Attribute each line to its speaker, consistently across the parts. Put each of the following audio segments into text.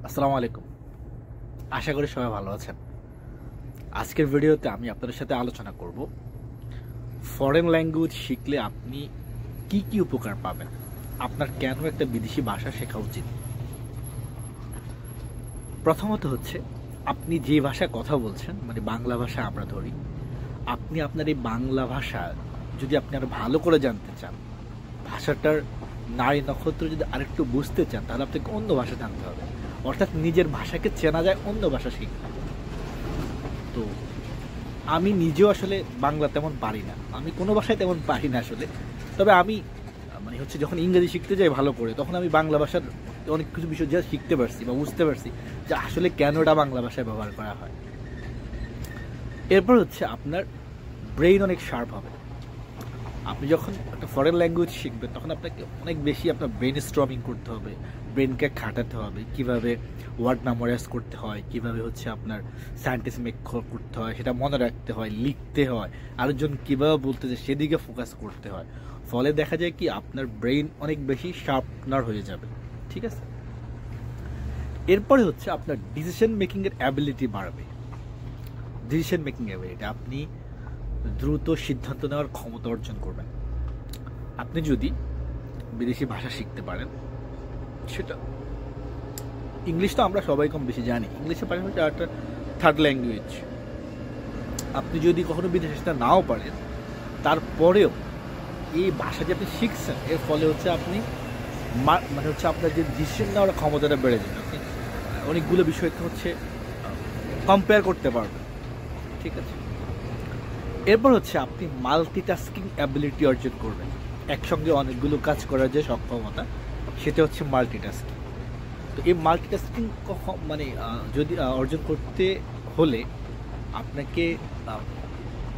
Speaker 1: আসসালামু আলাইকুম। আশা করি সবাই ভালো আছেন। আজকের ভিডিওতে আমি আপনাদের সাথে আলোচনা করব ফরেন ল্যাঙ্গুয়েজ শিখলে আপনি কি কি উপকার পাবেন, আপনার কেন একটা বিদেশি ভাষা শেখা উচিত। প্রথমত হচ্ছে, আপনি যে ভাষায় কথা বলছেন, মানে বাংলা ভাষা আমরা ধরি, আপনি আপনার এই বাংলা ভাষা যদি আপনি আরো ভালো করে জানতে চান, ভাষাটার নারী নক্ষত্র যদি আরেকটু বুঝতে চান, তাহলে আপনাকে অন্য ভাষা জানতে হবে। অর্থাৎ নিজের ভাষাকে চেনা যায় অন্য ভাষা শিখলে। তো আমি নিজেও আসলে বাংলা তেমন পারি না, আমি কোনো ভাষায় তেমন পারি না আসলে। তবে আমি মানে হচ্ছে যখন ইংরেজি শিখতে যাই ভালো করে, তখন আমি বাংলা ভাষার অনেক কিছু বিষয় যা শিখতে পারছি বা বুঝতে পারছি যে আসলে কেন এটা বাংলা ভাষায় ব্যবহার করা হয়। এরপর হচ্ছে আপনার ব্রেইন অনেক শার্প হবে। আপনি যখন একটা ফরেন ল্যাঙ্গুয়েজ শিখবেন, তখন আপনাকে অনেক বেশি আপনার ব্রেন স্ট্রমিং করতে হবে, ব্রেনকে খাটাতে হবে, কিভাবে ওয়ার্ড মেমোরাইজ করতে হয়, কিভাবে হচ্ছে আপনার সেন্টেন্স মেক করতে হয়, সেটা মনে রাখতে হয়, লিখতে হয়, আরেকজন কীভাবে বলতেছে সেদিকে ফোকাস করতে হয়। ফলে দেখা যায় কি আপনার ব্রেইন অনেক বেশি শার্পনার হয়ে যাবে। ঠিক আছে। এরপরে হচ্ছে আপনার ডিসিশন মেকিংয়ের অ্যাবিলিটি বাড়বে। ডিসিশন মেকিং অ্যাবিলিটি, আপনি দ্রুত সিদ্ধান্ত নেওয়ার ক্ষমতা অর্জন করবেন। আপনি যদি বিদেশি ভাষা শিখতে পারেন, সেটা ইংলিশ তো আমরা সবাই কম বেশি জানি, ইংলিশের পাশাপাশি একটা থার্ড ল্যাঙ্গুয়েজ। আপনি যদি কখনো বিদেশে সেটা নাও পারেন, তারপরেও এই ভাষা যে আপনি শিখছেন, এর ফলে হচ্ছে আপনি মানে হচ্ছে আপনার যে ডিসিশন নেওয়ার ক্ষমতাটা বেড়ে যাবে। আপনি অনেকগুলো বিষয়কে হচ্ছে কম্পেয়ার করতে পারবেন। ঠিক আছে। এরপর হচ্ছে আপনি মাল্টিটাস্কিং অ্যাবিলিটি অর্জন করবেন। একসঙ্গে অনেকগুলো কাজ করার যে সক্ষমতা, সেটা হচ্ছে মাল্টিটাস্কিং। তো এই মাল্টিটাস্কিং মানে যদি অর্জন করতে হলে আপনাকে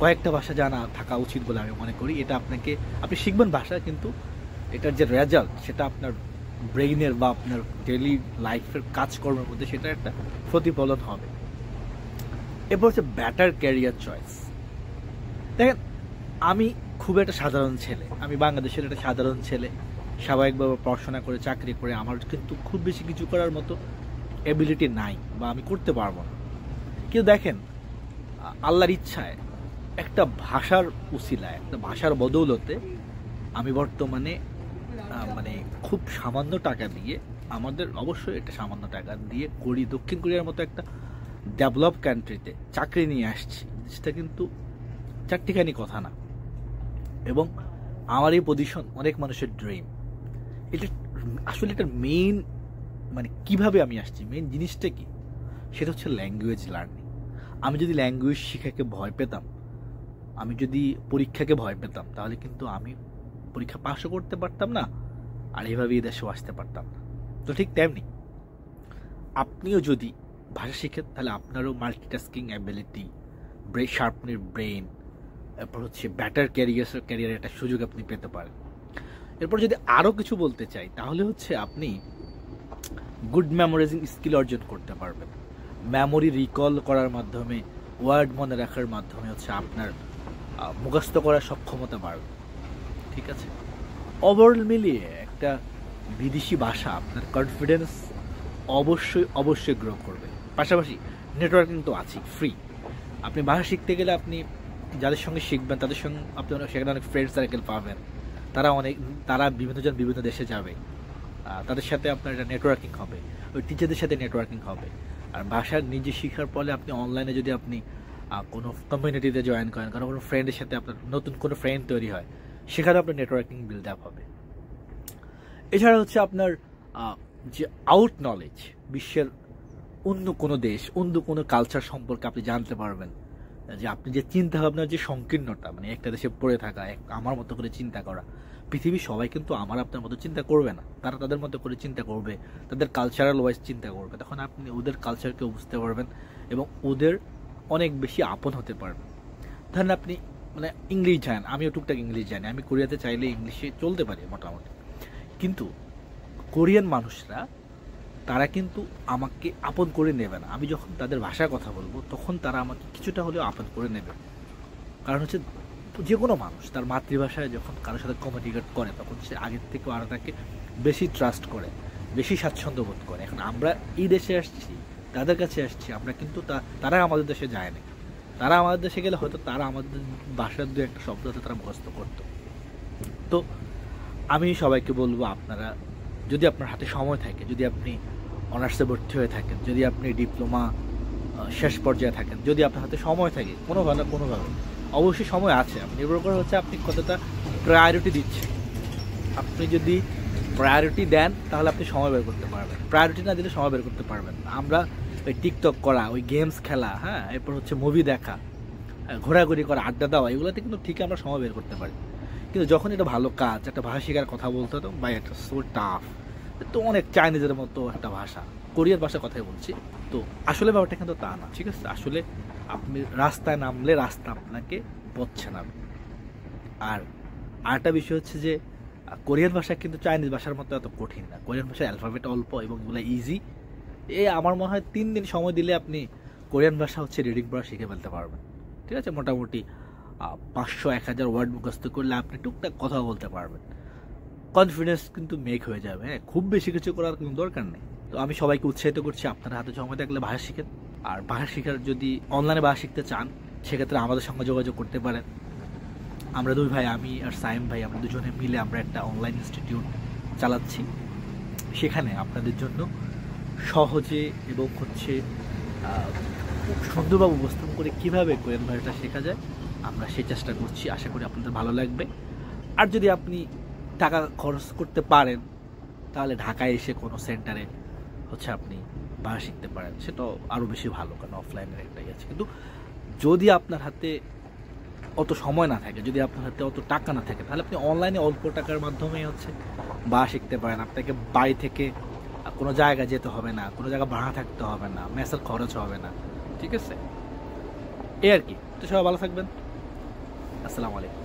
Speaker 1: কয়েকটা ভাষা জানা থাকা উচিত বলে আমি মনে করি। এটা আপনি শিখবেন ভাষা, কিন্তু এটার যে রেজাল্ট, সেটা আপনার ব্রেইনের বা আপনার ডেইলি লাইফের কাজকর্মের মধ্যে সেটা একটা প্রতিফলন হবে। এরপর হচ্ছে বেটার ক্যারিয়ার চয়েস। দেখেন, আমি খুব একটা সাধারণ ছেলে, আমি বাংলাদেশের একটা সাধারণ ছেলে, স্বাভাবিকভাবে পড়াশোনা করে চাকরি করে আমার কিন্তু খুব বেশি কিছু করার মতো এবিলিটি নাই বা আমি করতে পারবো না। কিন্তু দেখেন, আল্লাহর ইচ্ছায় একটা ভাষার উসিলায়, একটা ভাষার বদৌলতে আমি বর্তমানে মানে খুব সামান্য টাকা দিয়ে, আমাদের অবশ্যই এটা সামান্য টাকা দিয়ে করি, দক্ষিণ কোরিয়ার মতো একটা ডেভেলপ কান্ট্রিতে চাকরি নিয়ে আসছি। সেটা কিন্তু চারটিখানি কথা না। এবং আমার এই পজিশন অনেক মানুষের ড্রিম। এটা আসলে এটার মেইন মানে কিভাবে আমি আসছি, মেইন জিনিসটা কি, সেটা হচ্ছে ল্যাঙ্গুয়েজ লার্নিং। আমি যদি ল্যাঙ্গুয়েজ শিখাকে ভয় পেতাম, আমি যদি পরীক্ষাকে ভয় পেতাম, তাহলে কিন্তু আমি পরীক্ষা পাশও করতে পারতাম না, আর এইভাবে এই দেশেও আসতে পারতাম না। তো ঠিক তেমনি আপনিও যদি ভাষা শিখেন, তাহলে আপনারও মাল্টিটাস্কিং অ্যাবিলিটি, শার্পনের ব্রেন, এরপর হচ্ছে বেটার ক্যারিয়ারের একটা সুযোগ আপনি পেতে পারেন। এরপর যদি আরও কিছু বলতে চাই, তাহলে হচ্ছে আপনি গুড মেমোরাইজিং স্কিল অর্জন করতে পারবেন। মেমোরি রিকল করার মাধ্যমে, ওয়ার্ড মনে রাখার মাধ্যমে হচ্ছে আপনার মুখস্থ করার সক্ষমতা বাড়বে। ঠিক আছে। ওভারঅল মিলিয়ে একটা বিদেশি ভাষা আপনার কনফিডেন্স অবশ্যই গ্রো করবে। পাশাপাশি নেটওয়ার্কিং তো আছেই, ফ্রি। আপনি ভাষা শিখতে গেলে আপনি যাদের সঙ্গে শিখবেন, তাদের সঙ্গে আপনি সেখানে অনেক ফ্রেন্ড সার্কেল পাবেন। তারা বিভিন্নজন বিভিন্ন দেশে যাবে, তাদের সাথে আপনার একটা নেটওয়ার্কিং হবে, ওই টিচারদের সাথে নেটওয়ার্কিং হবে। আর ভাষা নিজে শেখার ফলে আপনি অনলাইনে যদি আপনি কোনো কমিউনিটিতে জয়েন করেন, কোনো ফ্রেন্ডের সাথে আপনার নতুন কোনো ফ্রেন্ড তৈরি হয়, সেখানে আপনার নেটওয়ার্কিং বিল্ড আপ হবে। এছাড়া হচ্ছে আপনার যে আউট নলেজ, বিশ্বের অন্য কোনো দেশ, অন্য কোনো কালচার সম্পর্কে আপনি জানতে পারবেন। যে আপনি যে চিন্তা ভাবনার যে সংকীর্ণতা, মানে একটা দেশে পড়ে থাকা, আমার মতো করে চিন্তা করা, পৃথিবীর সবাই কিন্তু আমার আপনার মতো চিন্তা করবে না, তারা তাদের মতো করে চিন্তা করবে, তাদের কালচারাল ওয়াইজ চিন্তা করবে। তখন আপনি ওদের কালচারকেও বুঝতে পারবেন এবং ওদের অনেক বেশি আপন হতে পারবেন। ধরেন আপনি মানে ইংলিশ জানেন, আমিও টুকটাক ইংলিশ জানি, আমি কোরিয়াতে চাইলে ইংলিশে চলতে পারি মোটামুটি। কিন্তু কোরিয়ান মানুষরা, তারা কিন্তু আমাকে আপন করে নেবে না। আমি যখন তাদের ভাষায় কথা বলবো, তখন তারা আমাকে কিছুটা হলেও আপন করে নেবে। কারণ হচ্ছে যে কোনো মানুষ তার মাতৃভাষায় যখন কারোর সাথে কমিউনিকেট করে, তখন সে আগের থেকেও আরও তাকে বেশি ট্রাস্ট করে বেশি স্বাচ্ছন্দ্য বোধ করে। এখন আমরা এই দেশে আসছি, তাদের কাছে আসছি, আমরা কিন্তু তারা আমাদের দেশে যায় না। তারা আমাদের দেশে গেলে হয়তো তারা আমাদের ভাষার দু একটা শব্দ হয়তো তারা মুখস্থ করতো। তো আমি সবাইকে বলবো, আপনারা যদি আপনার হাতে সময় থাকে, যদি আপনি অনার্সে ভর্তি হয়ে থাকেন, যদি আপনি ডিপ্লোমা শেষ পর্যায়ে থাকেন, যদি আপনার হাতে সময় থাকে কোনোভাবে অবশ্যই সময় আছে, নির্ভর করে হচ্ছে আপনি কতটা প্রায়োরিটি দিচ্ছেন। আপনি যদি প্রায়োরিটি দেন তাহলে আপনি সময় বের করতে পারবেন, প্রায়োরিটি না দিলে সময় বের করতে পারবেন না। আমরা ওই টিকটক করা, ওই গেমস খেলা, হ্যাঁ, এরপর হচ্ছে মুভি দেখা, ঘোরাঘুরি করা, আড্ডা দেওয়া, এগুলোতে কিন্তু ঠিক আমরা সময় বের করতে পারি। কিন্তু যখন এটা ভালো কাজ, একটা ভাষা শেখার কথা বলতে হতো, ভাই এটা সো টাফ। তো অনেক চাইনিজের মতো একটা ভাষা, কোরিয়ার ভাষার কথাই বলছি। তো আসলে ব্যাপারটা কিন্তু তা না, ঠিক আছে? আসলে আপনি রাস্তায় নামলে রাস্তা আপনাকে পথছে না। আর আরেকটা বিষয় হচ্ছে যে কোরিয়ান ভাষা কিন্তু চাইনিজ ভাষার মতো এত কঠিন না। কোরিয়ান ভাষার অ্যালফাবেট অল্প এবং এগুলো ইজি। আমার মনে হয় 3 দিন সময় দিলে আপনি কোরিয়ান ভাষা হচ্ছে রিডিং পড়া শিখে ফেলতে পারবেন, ঠিক আছে? মোটামুটি 500-1000 ওয়ার্ড মুখস্থ করলে আপনি টুকটাক কথা বলতে পারবেন। কনফিডেন্স কিন্তু মেক হয়ে যাবে। হ্যাঁ, খুব বেশি কিছু করার কোনো দরকার নেই। তো আমি সবাইকে উৎসাহিত করছি, আপনার হাতে সময় থাকলে ভাষা শিখেন। আর ভাষা শেখার যদি অনলাইনে ভাষা শিখতে চান, সেক্ষেত্রে আমাদের সঙ্গে যোগাযোগ করতে পারেন। আমরা দুই ভাই, আমি আর সাইম ভাই, আমরা দুজনে মিলে আমরা একটা অনলাইন ইনস্টিটিউট চালাচ্ছি। সেখানে আপনাদের জন্য সহজে এবং হচ্ছে খুব সুন্দরভাবে উপস্থাপন করে কীভাবে কোরিয়ান ভাষাটা শেখা যায় আমরা সেই চেষ্টা করছি। আশা করি আপনাদের ভালো লাগবে। আর যদি আপনি টাকা খরচ করতে পারেন তাহলে ঢাকায় এসে কোনো সেন্টারে হচ্ছে আপনি ভাষা শিখতে পারেন, সেটাও আরও বেশি ভালো, কারণ অফলাইনের একটাই আছে। কিন্তু যদি আপনার হাতে অত সময় না থাকে, যদি আপনার হাতে অত টাকা না থাকে, তাহলে আপনি অনলাইনে অল্প টাকার মাধ্যমেই হচ্ছে ভাষা শিখতে পারেন। আপনাকে বাড়ি থেকে কোনো জায়গায় যেতে হবে না, কোনো জায়গায় ভাড়া থাকতে হবে না, মেসের খরচ হবে না, ঠিক আছে? এই আর কি। তো সবাই ভালো থাকবেন। আসসালামু আলাইকুম।